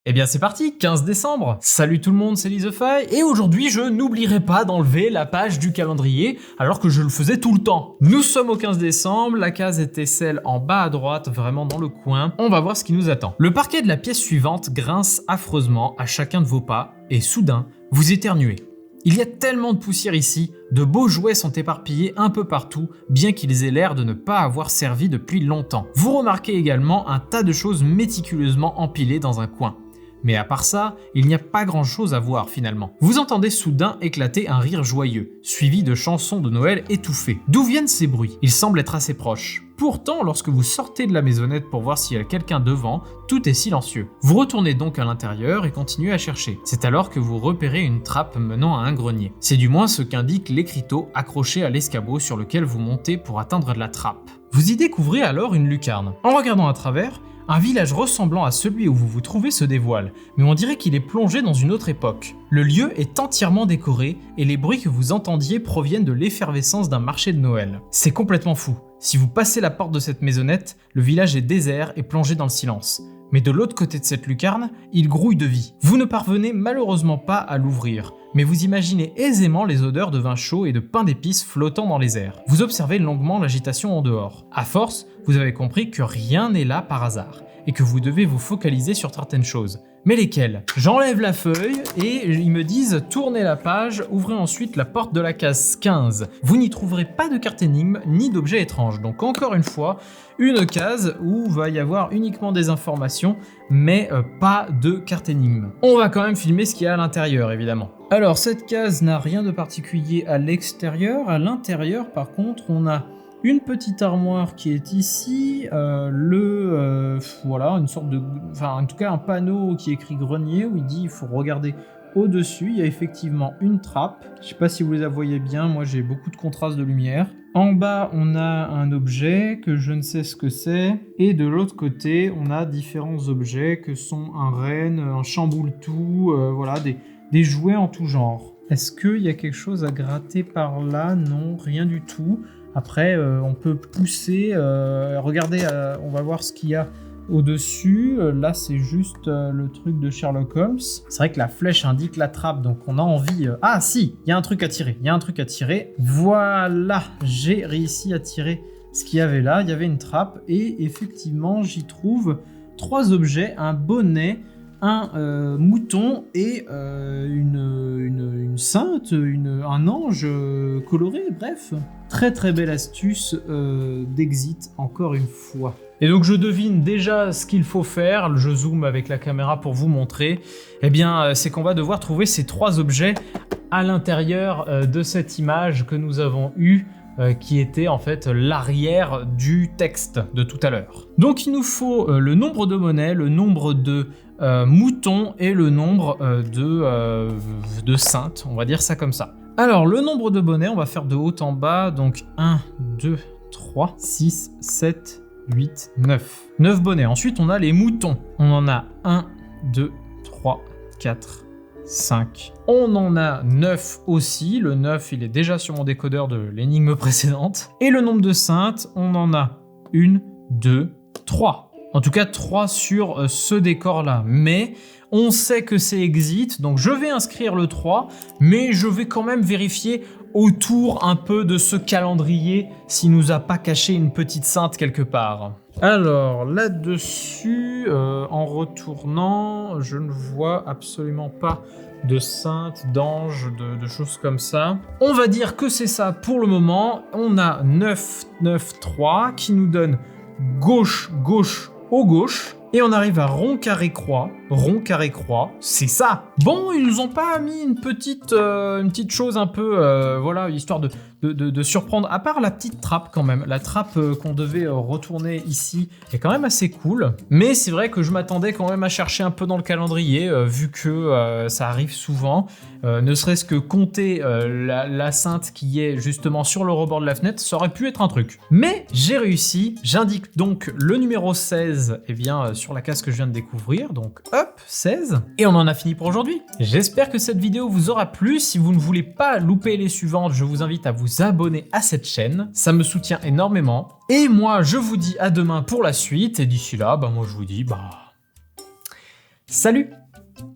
Eh bien c'est parti, 15 décembre. Salut tout le monde, c'est Lizefy, et aujourd'hui je n'oublierai pas d'enlever la page du calendrier alors que je le faisais tout le temps. Nous sommes au 15 décembre, la case était celle en bas à droite, vraiment dans le coin. On va voir ce qui nous attend. Le parquet de la pièce suivante grince affreusement à chacun de vos pas, et soudain, vous éternuez. Il y a tellement de poussière ici, de beaux jouets sont éparpillés un peu partout, bien qu'ils aient l'air de ne pas avoir servi depuis longtemps. Vous remarquez également un tas de choses méticuleusement empilées dans un coin. Mais à part ça, il n'y a pas grand chose à voir finalement. Vous entendez soudain éclater un rire joyeux, suivi de chansons de Noël étouffées. D'où viennent ces bruits? Ils semblent être assez proches. Pourtant, lorsque vous sortez de la maisonnette pour voir s'il y a quelqu'un devant, tout est silencieux. Vous retournez donc à l'intérieur et continuez à chercher. C'est alors que vous repérez une trappe menant à un grenier. C'est du moins ce qu'indique l'écriteau accroché à l'escabeau sur lequel vous montez pour atteindre la trappe. Vous y découvrez alors une lucarne. En regardant à travers, un village ressemblant à celui où vous vous trouvez se dévoile, mais on dirait qu'il est plongé dans une autre époque. Le lieu est entièrement décoré et les bruits que vous entendiez proviennent de l'effervescence d'un marché de Noël. C'est complètement fou. Si vous passez la porte de cette maisonnette, le village est désert et plongé dans le silence. Mais de l'autre côté de cette lucarne, il grouille de vie. Vous ne parvenez malheureusement pas à l'ouvrir, mais vous imaginez aisément les odeurs de vin chaud et de pain d'épices flottant dans les airs. Vous observez longuement l'agitation en dehors. À force, vous avez compris que rien n'est là par hasard, et que vous devez vous focaliser sur certaines choses. Mais lesquelles? J'enlève la feuille et ils me disent tournez la page, ouvrez ensuite la porte de la case 15. Vous n'y trouverez pas de carte énigme ni d'objet étrange. Donc encore une fois, une case où va y avoir uniquement des informations, mais pas de carte énigme. On va quand même filmer ce qu'il y a à l'intérieur évidemment. Alors cette case n'a rien de particulier à l'extérieur. À l'intérieur par contre on a une petite armoire qui est ici, voilà, une sorte de, enfin en tout cas un panneau qui est écrit grenier où il dit il faut regarder au-dessus. Il y a effectivement une trappe. Je sais pas si vous la voyez bien, moi j'ai beaucoup de contraste de lumière. En bas on a un objet que je ne sais ce que c'est, et de l'autre côté on a différents objets que sont un renne, un chamboule-tout, voilà des jouets en tout genre. Est-ce qu'il y a quelque chose à gratter par là? Non, rien du tout. Après, on peut pousser, regardez, on va voir ce qu'il y a au-dessus. Là, c'est juste le truc de Sherlock Holmes. C'est vrai que la flèche indique la trappe, donc on a envie... Ah si, il y a un truc à tirer, Voilà, j'ai réussi à tirer ce qu'il y avait là. Il y avait une trappe et effectivement, j'y trouve 3 objets, un bonnet, un mouton et une sainte, un ange coloré, bref. Très très belle astuce d'exit, encore une fois. Et donc je devine déjà ce qu'il faut faire, je zoome avec la caméra pour vous montrer. Eh bien, c'est qu'on va devoir trouver ces 3 objets à l'intérieur de cette image que nous avons eue, qui était en fait l'arrière du texte de tout à l'heure. Donc il nous faut le nombre de monnaies, le nombre de moutons et le nombre de saintes, on va dire ça comme ça. Alors le nombre de bonnets, on va faire de haut en bas, donc 1, 2, 3, 6, 7, 8, 9. 9 bonnets. Ensuite on a les moutons. On en a 1, 2, 3, 4, 5. On en a 9 aussi. Le 9, il est déjà sur mon décodeur de l'énigme précédente. Et le nombre de saintes, on en a 1, 2, 3. En tout cas, 3 sur ce décor-là. Mais on sait que c'est exit, donc je vais inscrire le 3, mais je vais quand même vérifier autour un peu de ce calendrier s'il nous a pas caché une petite sainte quelque part. Alors là-dessus, en retournant, je ne vois absolument pas de sainte, d'ange, de choses comme ça. On va dire que c'est ça pour le moment. On a 9, 9, 3 qui nous donne gauche, gauche, au gauche. Et on arrive à rond, carré, croix, c'est ça. Bon, ils nous ont pas mis une petite chose un peu, voilà, histoire de surprendre, à part la petite trappe quand même. La trappe qu'on devait retourner ici est quand même assez cool. Mais c'est vrai que je m'attendais quand même à chercher un peu dans le calendrier, vu que ça arrive souvent. Ne serait-ce que compter la sainte qui est justement sur le rebord de la fenêtre, ça aurait pu être un truc. Mais j'ai réussi, j'indique donc le numéro 16, eh bien, sur la case que je viens de découvrir, donc hop, 16. Et on en a fini pour aujourd'hui. J'espère que cette vidéo vous aura plu. Si vous ne voulez pas louper les suivantes, je vous invite à vous abonner à cette chaîne, ça me soutient énormément. Et moi, je vous dis à demain pour la suite, et d'ici là, moi je vous dis, Salut!